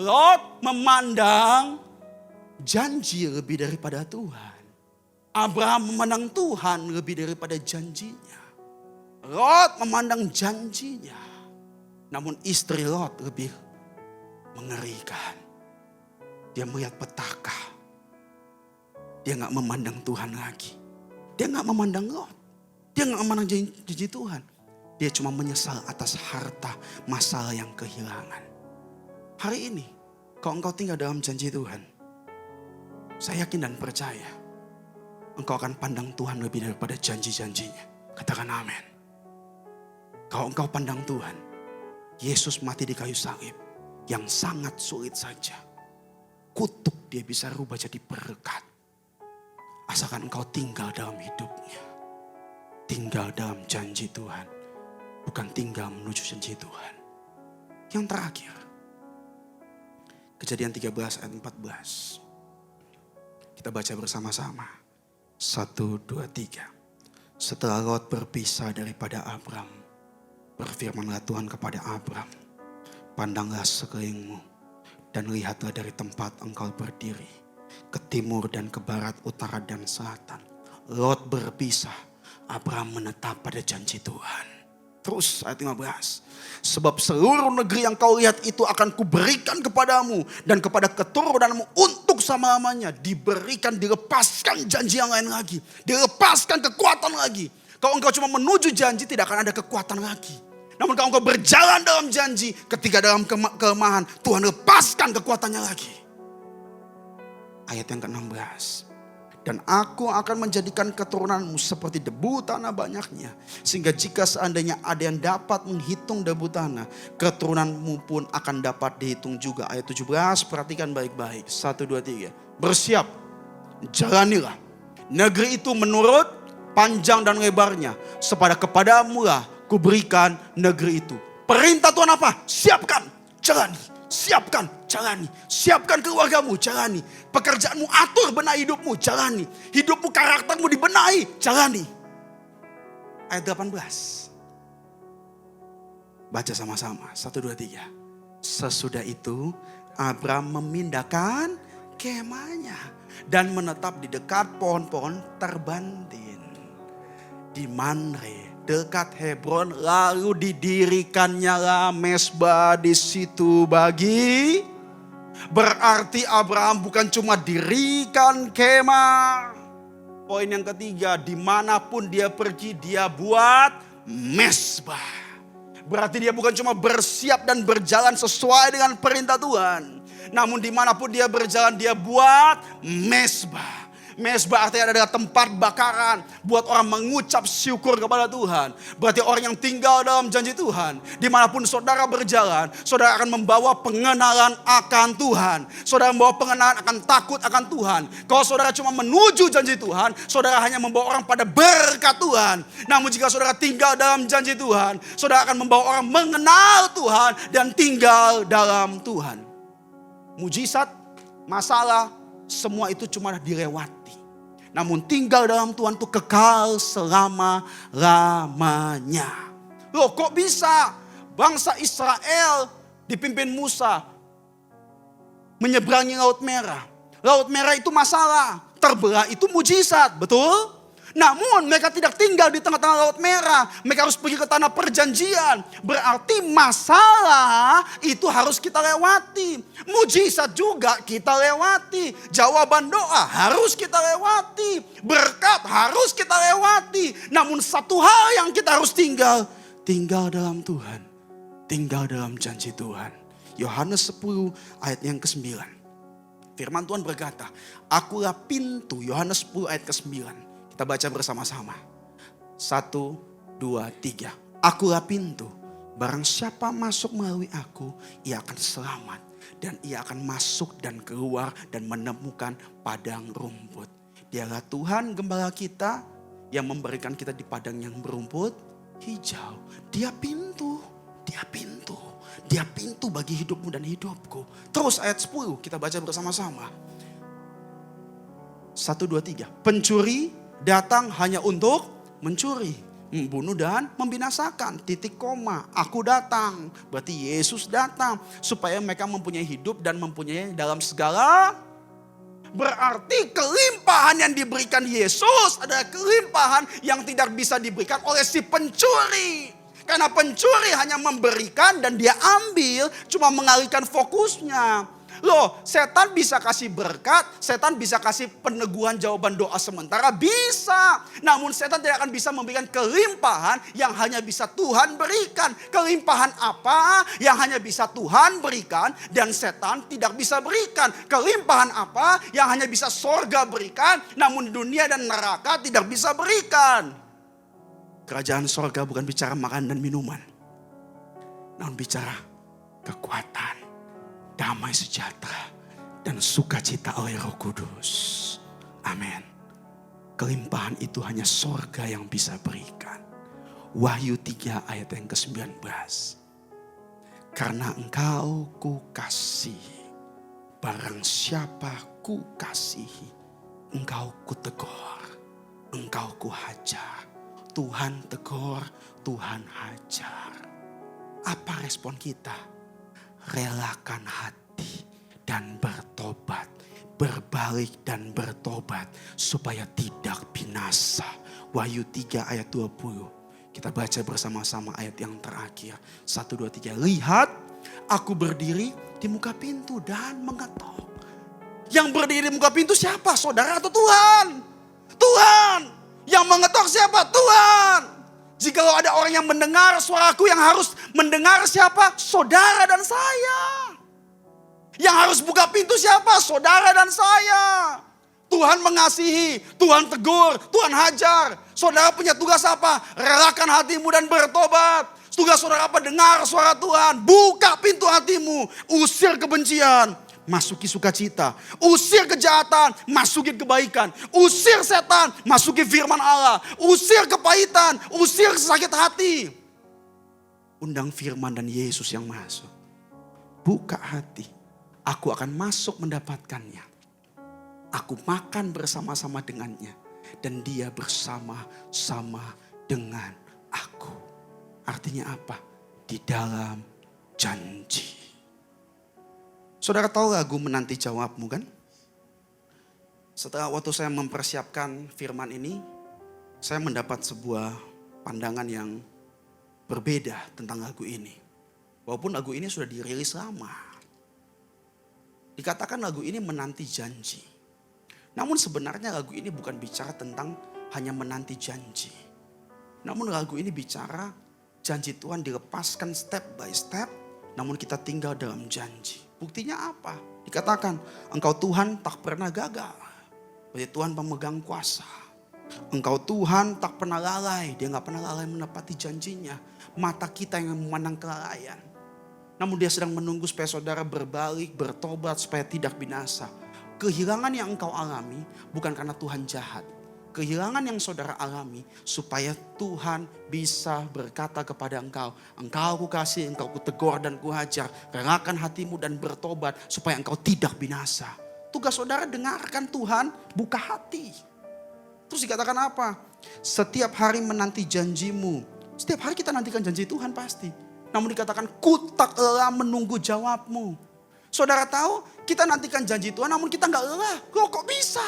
S1: Lot memandang janji lebih daripada Tuhan. Abraham memandang Tuhan lebih daripada janjinya. Lot memandang janjinya. Namun istri Lot lebih mengerikan. Dia melihat petaka. Dia gak memandang Tuhan lagi. Dia gak memandang Lot. Dia gak memandang janji Tuhan. Dia cuma menyesal atas harta masalah yang kehilangan. Hari ini, kalau engkau tinggal dalam janji Tuhan, saya yakin dan percaya, engkau akan pandang Tuhan lebih daripada janji-janjinya. Katakan amin. Kalau engkau pandang Tuhan, Yesus mati di kayu salib, yang sangat sulit saja. Kutuk dia bisa rubah jadi berkat. Asalkan engkau tinggal dalam hidupnya. Tinggal dalam janji Tuhan. Bukan tinggal menuju janji Tuhan. Yang terakhir. Kejadian 13 ayat 14. Kita baca bersama-sama. 1, 2, 3. Setelah Lot berpisah daripada Abram, berfirmanlah Tuhan kepada Abram, pandanglah sekelilingmu dan lihatlah dari tempat engkau berdiri, ke timur dan ke barat, utara dan selatan. Lot berpisah, Abraham menetap pada janji Tuhan. Terus ayat 15. Sebab seluruh negeri yang kau lihat itu akan kuberikan kepadamu dan kepada keturunanmu untuk selama-lamanya. Diberikan, dilepaskan janji yang lain lagi. Dilepaskan kekuatan lagi. Kalau engkau cuma menuju janji, tidak akan ada kekuatan lagi. Namun kalau engkau berjalan dalam janji, ketika dalam kelemahan, Tuhan lepaskan kekuatannya lagi. Ayat yang ke-16. Dan aku akan menjadikan keturunanmu seperti debu tanah banyaknya. Sehingga jika seandainya ada yang dapat menghitung debu tanah, keturunanmu pun akan dapat dihitung juga. Ayat 17, perhatikan baik-baik. 1, 2, 3. Bersiap, jalanilah negeri itu menurut panjang dan lebarnya. Kepadamu lah kuberikan negeri itu. Perintah Tuhan apa? Siapkan, jalani. Siapkan, jalani. Siapkan keluargamu, jalani. Pekerjaanmu atur, benahi hidupmu, jalani. Hidupmu, karaktermu dibenahi, jalani. Ayat 18. Baca sama-sama, 1, 2, 3. Sesudah itu Abram memindahkan kemahnya dan menetap di dekat pohon-pohon terbandin di Manre, dekat Hebron, lalu didirikannya lah mesbah di situ bagi. Berarti Abraham bukan cuma dirikan kemah. Poin yang ketiga, dimanapun dia pergi dia buat mesbah. Berarti dia bukan cuma bersiap dan berjalan sesuai dengan perintah Tuhan. Namun dimanapun dia berjalan dia buat mesbah. Mezbah artinya adalah tempat bakaran buat orang mengucap syukur kepada Tuhan. Berarti orang yang tinggal dalam janji Tuhan, dimanapun saudara berjalan, saudara akan membawa pengenalan akan Tuhan. Saudara membawa pengenalan akan takut akan Tuhan. Kalau saudara cuma menuju janji Tuhan, saudara hanya membawa orang pada berkat Tuhan. Namun jika saudara tinggal dalam janji Tuhan, saudara akan membawa orang mengenal Tuhan dan tinggal dalam Tuhan. Mujizat, masalah, semua itu cuma dilewati. Namun tinggal dalam Tuhan itu kekal selama-lamanya. Loh, kok bisa bangsa Israel dipimpin Musa menyeberangi Laut Merah? Laut Merah itu masalah, terbelah itu mujizat, betul? Namun mereka tidak tinggal di tengah-tengah Laut Merah. Mereka harus pergi ke tanah perjanjian. Berarti masalah itu harus kita lewati. Mujizat juga kita lewati. Jawaban doa harus kita lewati. Berkat harus kita lewati. Namun satu hal yang kita harus tinggal dalam Tuhan. Tinggal dalam janji Tuhan. Yohanes 10 ayat yang ke-9. Firman Tuhan berkata, akulah pintu. Yohanes 10 ayat ke-9. Kita baca bersama-sama. 1, 2, 3. Akulah pintu. Barang siapa masuk melalui aku, ia akan selamat. Dan ia akan masuk dan keluar dan menemukan padang rumput. Dialah Tuhan gembala kita yang memberikan kita di padang yang berumput hijau. Dia pintu. Dia pintu. Dia pintu bagi hidupmu dan hidupku. Terus ayat 10 kita baca bersama-sama. 1, 2, 3. Pencuri datang hanya untuk mencuri, membunuh dan membinasakan. Titik koma. Aku datang. Berarti Yesus datang. Supaya mereka mempunyai hidup dan mempunyai dalam segala. Berarti kelimpahan yang diberikan Yesus adalah kelimpahan yang tidak bisa diberikan oleh si pencuri. Karena pencuri hanya memberikan dan dia ambil, cuma mengalihkan fokusnya. Loh, setan bisa kasih berkat, setan bisa kasih peneguhan jawaban doa sementara, bisa. Namun setan tidak akan bisa memberikan kelimpahan yang hanya bisa Tuhan berikan. Kelimpahan apa yang hanya bisa Tuhan berikan dan setan tidak bisa berikan. Kelimpahan apa yang hanya bisa sorga berikan, namun dunia dan neraka tidak bisa berikan. Kerajaan sorga bukan bicara makan dan minuman, namun bicara kekuatan, damai sejahtera, dan sukacita oleh Roh Kudus. Amin. Kelimpahan itu hanya sorga yang bisa berikan. Wahyu 3 ayat yang ke-19. Karena engkau ku kasihi, barang siapa ku kasihi, engkau ku tegur, engkau ku hajar. Tuhan tegur, Tuhan hajar. Apa respon kita? Relakan hati dan bertobat. Berbalik dan bertobat supaya tidak binasa. Wahyu 3 ayat 20. Kita baca bersama-sama ayat yang terakhir. 1, 2, 3. Lihat, aku berdiri di muka pintu dan mengetok. Yang berdiri di muka pintu siapa? Saudara atau Tuhan? Tuhan. Yang mengetok siapa? Tuhan. Jikalau ada orang yang mendengar suaraku, yang harus mendengar siapa? Saudara dan saya. Yang harus buka pintu siapa? Saudara dan saya. Tuhan mengasihi, Tuhan tegur, Tuhan hajar. Saudara punya tugas apa? Relakan hatimu dan bertobat. Tugas saudara apa? Dengar suara Tuhan. Buka pintu hatimu. Usir kebencian, masuki sukacita. Usir kejahatan, masuki kebaikan. Usir setan, masuki firman Allah. Usir kepahitan, usir sakit hati. Undang firman dan Yesus yang masuk. Buka hati. Aku akan masuk mendapatkannya. Aku makan bersama-sama dengannya. Dan dia bersama-sama dengan aku. Artinya apa? Di dalam janji. Saudara tahu lagu Menanti Jawabmu kan? Setelah waktu saya mempersiapkan firman ini, saya mendapat sebuah pandangan yang berbeda tentang lagu ini. Walaupun lagu ini sudah dirilis lama. Dikatakan lagu ini menanti janji. Namun sebenarnya lagu ini bukan bicara tentang hanya menanti janji. Namun lagu ini bicara janji Tuhan dilepaskan step by step. Namun kita tinggal dalam janji. Buktinya apa? Dikatakan engkau Tuhan tak pernah gagal. Berarti Tuhan pemegang kuasa. Engkau Tuhan tak pernah lalai. Dia gak pernah lalai menepati janjinya. Mata kita yang memandang kelalaian. Namun dia sedang menunggu supaya saudara berbalik, bertobat supaya tidak binasa. Kehilangan yang engkau alami bukan karena Tuhan jahat. Kehilangan yang saudara alami supaya Tuhan bisa berkata kepada engkau. Engkau kukasih, engkau kutegur dan kuhajar. Relakan hatimu dan bertobat supaya engkau tidak binasa. Tugas saudara dengarkan Tuhan, buka hati. Terus dikatakan apa? Setiap hari menanti janjimu. Setiap hari kita nantikan janji Tuhan pasti. Namun dikatakan ku tak lelah menunggu jawabmu. Saudara tahu kita nantikan janji Tuhan namun kita gak lelah. Loh kok bisa?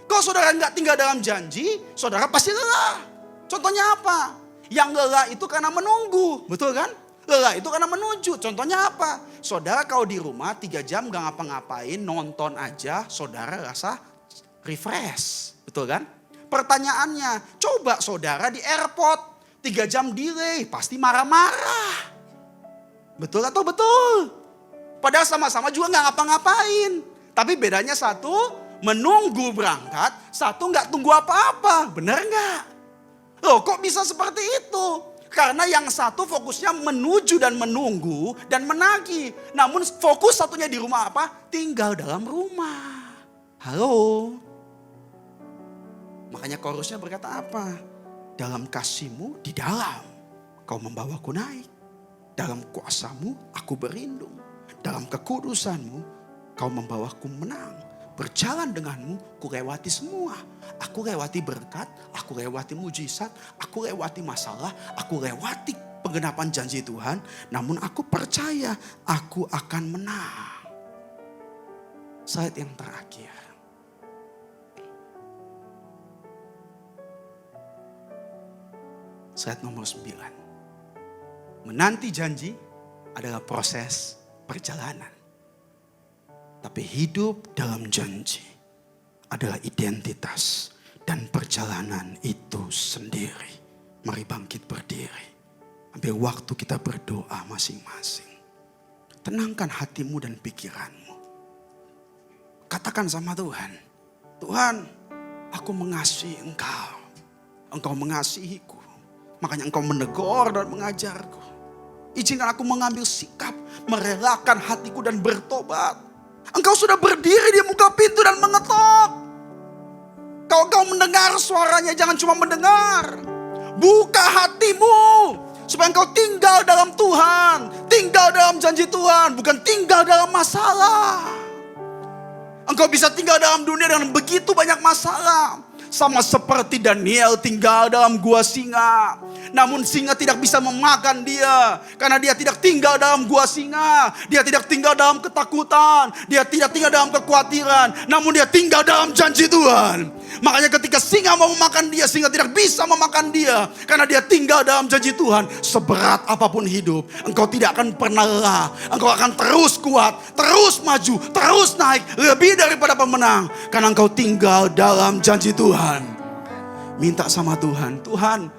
S1: Kalau saudara gak tinggal dalam janji, saudara pasti lelah. Contohnya apa? Yang lelah itu karena menunggu. Betul kan? Lelah itu karena menuju. Contohnya apa? Saudara kalau di rumah 3 jam gak ngapa-ngapain, nonton aja, saudara rasa refresh. Betul kan? Pertanyaannya, coba saudara di airport 3 jam delay, pasti marah-marah. Betul atau betul? Padahal sama-sama juga gak ngapa-ngapain. Tapi bedanya satu menunggu berangkat, satu gak tunggu apa-apa. Bener gak? Loh kok bisa seperti itu? Karena yang satu fokusnya menuju dan menunggu dan menagih. Namun fokus satunya di rumah apa? Tinggal dalam rumah. Halo? Makanya chorusnya berkata apa? Dalam kasih-Mu di dalam Kau membawaku naik. Dalam kuasa-Mu aku berlindung. Dalam kekudusan-Mu Kau membawaku menang. Berjalan denganmu, ku lewati semua. Aku lewati berkat, aku lewati mujizat, aku lewati masalah, aku lewati penggenapan janji Tuhan. Namun aku percaya aku akan menang. Slide yang terakhir. Slide nomor 9. Menanti janji adalah proses perjalanan. Tapi hidup dalam janji adalah identitas dan perjalanan itu sendiri. Mari bangkit berdiri. Ambil waktu kita berdoa masing-masing. Tenangkan hatimu dan pikiranmu. Katakan sama Tuhan. Tuhan, aku mengasihi Engkau. Engkau mengasihiku. Makanya Engkau menegur dan mengajarku. Izinkan aku mengambil sikap, merelakan hatiku dan bertobat. Engkau sudah berdiri di muka pintu dan mengetok. Kalau kau mendengar suaranya, jangan cuma mendengar. Buka hatimu supaya engkau tinggal dalam Tuhan, tinggal dalam janji Tuhan, bukan tinggal dalam masalah. Engkau bisa tinggal dalam dunia dengan begitu banyak masalah. Sama seperti Daniel tinggal dalam gua singa. Namun singa tidak bisa memakan dia. Karena dia tidak tinggal dalam gua singa. Dia tidak tinggal dalam ketakutan. Dia tidak tinggal dalam kekhawatiran. Namun dia tinggal dalam janji Tuhan. Makanya ketika singa mau memakan dia, singa tidak bisa memakan dia. Karena dia tinggal dalam janji Tuhan. Seberat apapun hidup, engkau tidak akan pernah lelah. Engkau akan terus kuat, terus maju, terus naik. Lebih daripada pemenang. Karena engkau tinggal dalam janji Tuhan. Minta sama Tuhan, Tuhan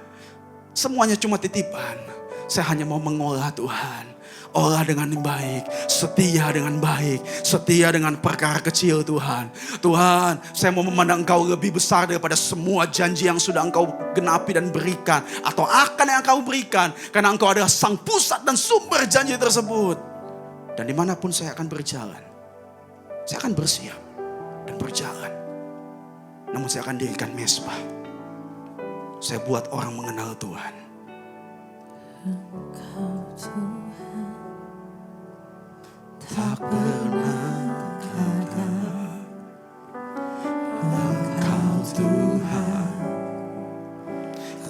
S1: semuanya cuma titipan. Saya hanya mau mengolah Tuhan. Olah dengan baik, setia dengan baik, setia dengan perkara kecil Tuhan. Tuhan, saya mau memandang Engkau lebih besar daripada semua janji yang sudah Engkau genapi dan berikan. Atau akan yang Engkau berikan. Karena Engkau adalah sang pusat dan sumber janji tersebut. Dan dimanapun saya akan berjalan, saya akan bersiap dan berjalan. Namun saya akan dirikan mezbah. Saya buat orang mengenal Tuhan.
S2: Engkau Tuhan,
S1: Tak pernah gagal. Engkau Tuhan,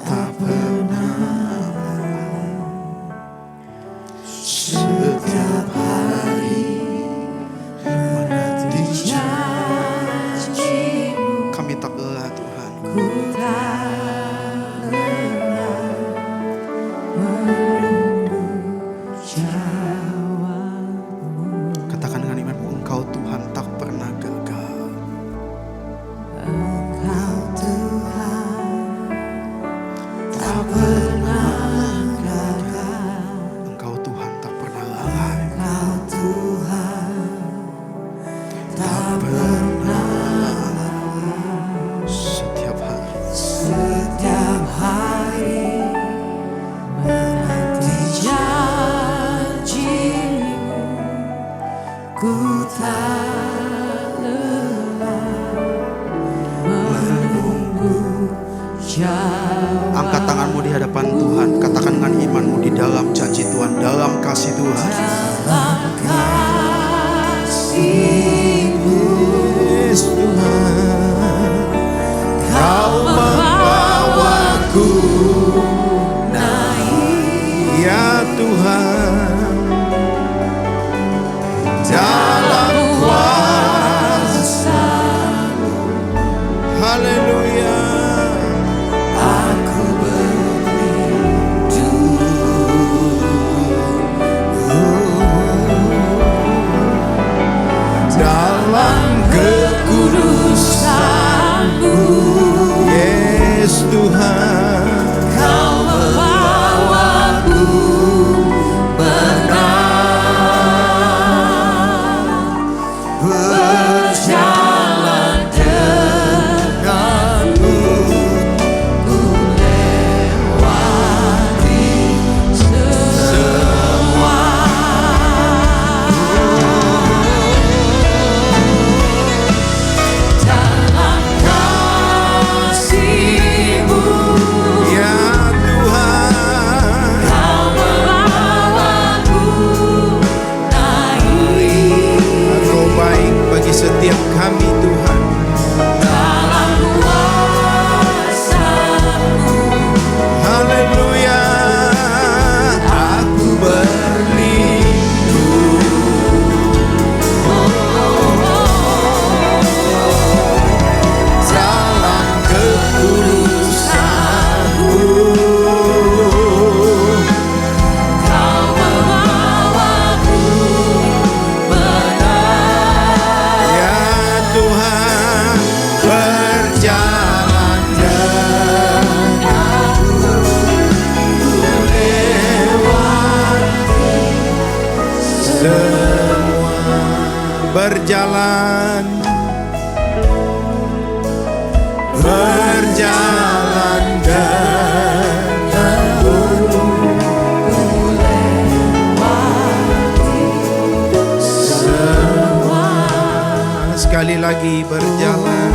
S1: tak pernah gagal. Setiap hari menanti janji-Mu. Kami tak lelah Tuhan.
S2: ku tak
S1: Katakan dengan iman,
S2: tak lelah menunggu jauh.
S1: Angkat tanganmu di hadapan Tuhan. Katakan dengan imanmu di dalam janji Tuhan, dalam kasih Tuhan.
S2: Dalam kasih-Mu,
S3: Yes Tuhan, Kau membawaku
S2: naik
S3: ya Tuhan, dalam
S2: kuasa.
S3: haleluya.
S2: Aku
S3: Dalam
S2: kekudusan-Mu,
S3: Yes Tuhan,
S2: Kau membawaku benar, berjalan denganmu, ku lewati semua. Dalam kasih-Mu,
S3: ya Tuhan,
S2: Kau membawaku naik
S3: Engkau baik bagi setiap kami Tuhan.
S2: dalam kuasa-Mu.
S3: Haleluya, aku dalam kekudusan-Mu.
S2: Kau membawaku benar,
S3: Ya Tuhan, berjalan denganku, ku lewati semua. Berjalan denganku, sekali lagi berjalan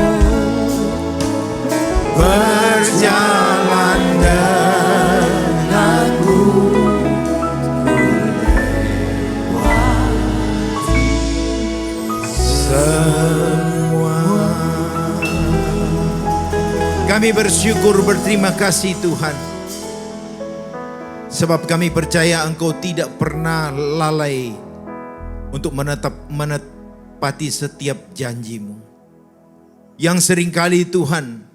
S3: denganku, semua. Kami bersyukur, berterima kasih Tuhan, sebab kami percaya Engkau tidak pernah lalai untuk menepati setiap janji-Mu. Yang seringkali Tuhan,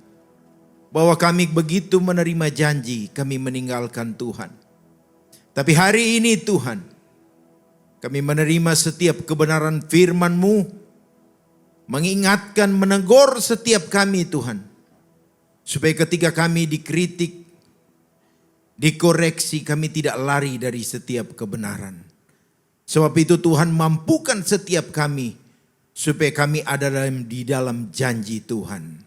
S3: bahwa kami begitu menerima janji, kami meninggalkan Tuhan. Tapi hari ini Tuhan, kami menerima setiap kebenaran firman-Mu, mengingatkan, menegur setiap kami Tuhan, supaya ketika kami dikritik, dikoreksi, kami tidak lari dari setiap kebenaran. Sebab itu Tuhan mampukan setiap kami, supaya kami ada di dalam janji Tuhan.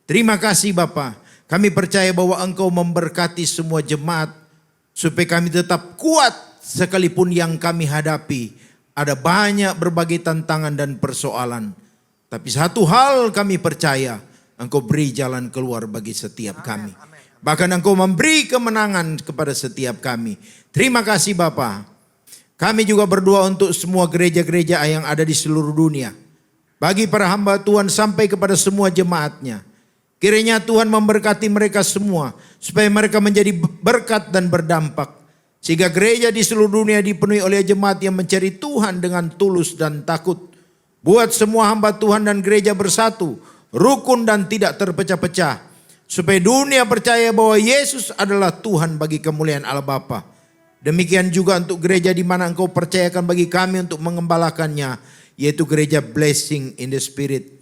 S3: Terima kasih Bapa. Kami percaya bahwa Engkau memberkati semua jemaat, supaya kami tetap kuat sekalipun yang kami hadapi ada banyak berbagai tantangan dan persoalan. Tapi satu hal kami percaya, Engkau beri jalan keluar bagi setiap kami. Bahkan Engkau memberi kemenangan kepada setiap kami. Terima kasih Bapa. Kami juga berdoa untuk semua gereja-gereja yang ada di seluruh dunia. Bagi para hamba Tuhan sampai kepada semua jemaatnya. Kiranya Tuhan memberkati mereka semua, supaya mereka menjadi berkat dan berdampak. Sehingga gereja di seluruh dunia dipenuhi oleh jemaat yang mencari Tuhan dengan tulus dan takut. Buat semua hamba Tuhan dan gereja bersatu, rukun dan tidak terpecah-pecah. Supaya dunia percaya bahwa Yesus adalah Tuhan bagi kemuliaan Allah Bapa. Demikian juga untuk gereja di mana Engkau percayakan bagi kami untuk mengembalakannya, yaitu gereja Blessing in the Spirit.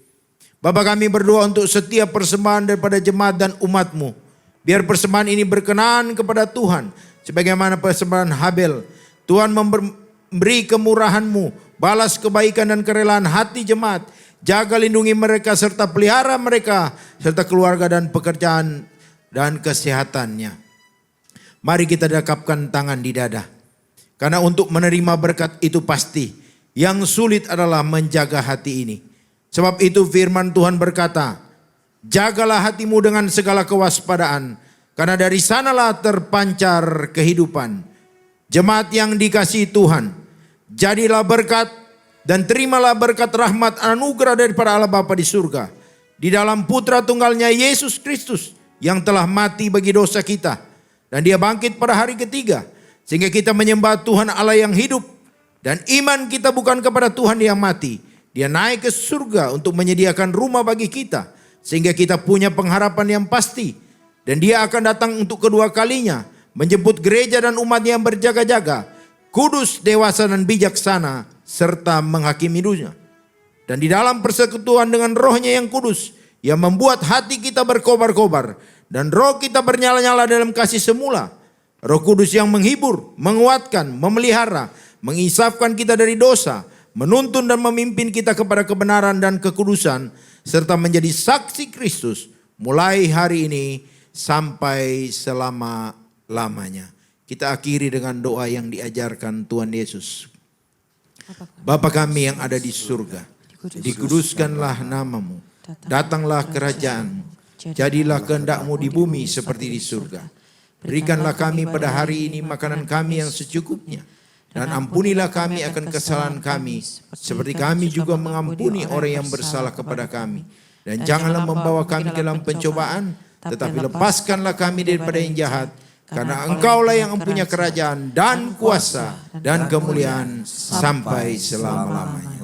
S3: Bapa, kami berdoa untuk setiap persembahan daripada jemaat dan umat-Mu. Biar persembahan ini berkenan kepada Tuhan, sebagaimana persembahan Habel. Tuhan memberi kemurahan-Mu, balas kebaikan dan kerelaan hati jemaat. Jaga lindungi mereka serta pelihara mereka, serta keluarga dan pekerjaan dan kesehatannya. Mari kita dekapkan tangan di dada. Karena untuk menerima berkat itu pasti Yang sulit adalah menjaga hati ini. Sebab itu firman Tuhan berkata, jagalah hatimu dengan segala kewaspadaan, karena dari sanalah terpancar kehidupan. Jemaat yang dikasihi Tuhan, jadilah berkat dan terimalah berkat rahmat anugerah daripada Allah Bapa di surga, di dalam Putra Tunggalnya Yesus Kristus, yang telah mati bagi dosa kita, dan Dia bangkit pada hari ketiga, sehingga kita menyembah Tuhan Allah yang hidup. Dan iman kita bukan kepada Tuhan yang mati. Dia naik ke surga untuk menyediakan rumah bagi kita, sehingga kita punya pengharapan yang pasti. Dan Dia akan datang untuk kedua kalinya, menjemput gereja dan umat yang berjaga-jaga, kudus, dewasa dan bijaksana, serta menghakimi dunia. Dan di dalam persekutuan dengan Roh-Nya yang kudus, yang membuat hati kita berkobar-kobar, dan roh kita bernyala-nyala dalam kasih semula. Roh Kudus yang menghibur, menguatkan, memelihara, mengisafkan kita dari dosa, menuntun dan memimpin kita kepada kebenaran dan kekudusan, serta menjadi saksi Kristus mulai hari ini sampai selama-lamanya. Kita akhiri dengan doa yang diajarkan Tuhan Yesus. Bapa kami yang ada di surga, dikuduskanlah namamu, datanglah kerajaanmu, jadilah kehendak-Mu di bumi seperti di surga. Berikanlah kami pada hari ini makanan kami yang secukupnya, dan ampunilah kami akan kesalahan kami, seperti kami juga mengampuni orang yang bersalah kepada kami. Dan janganlah membawa kami ke dalam pencobaan, tetapi lepaskanlah kami daripada yang jahat, karena Engkaulah yang mempunyai kerajaan dan kuasa dan kemuliaan sampai selama-lamanya.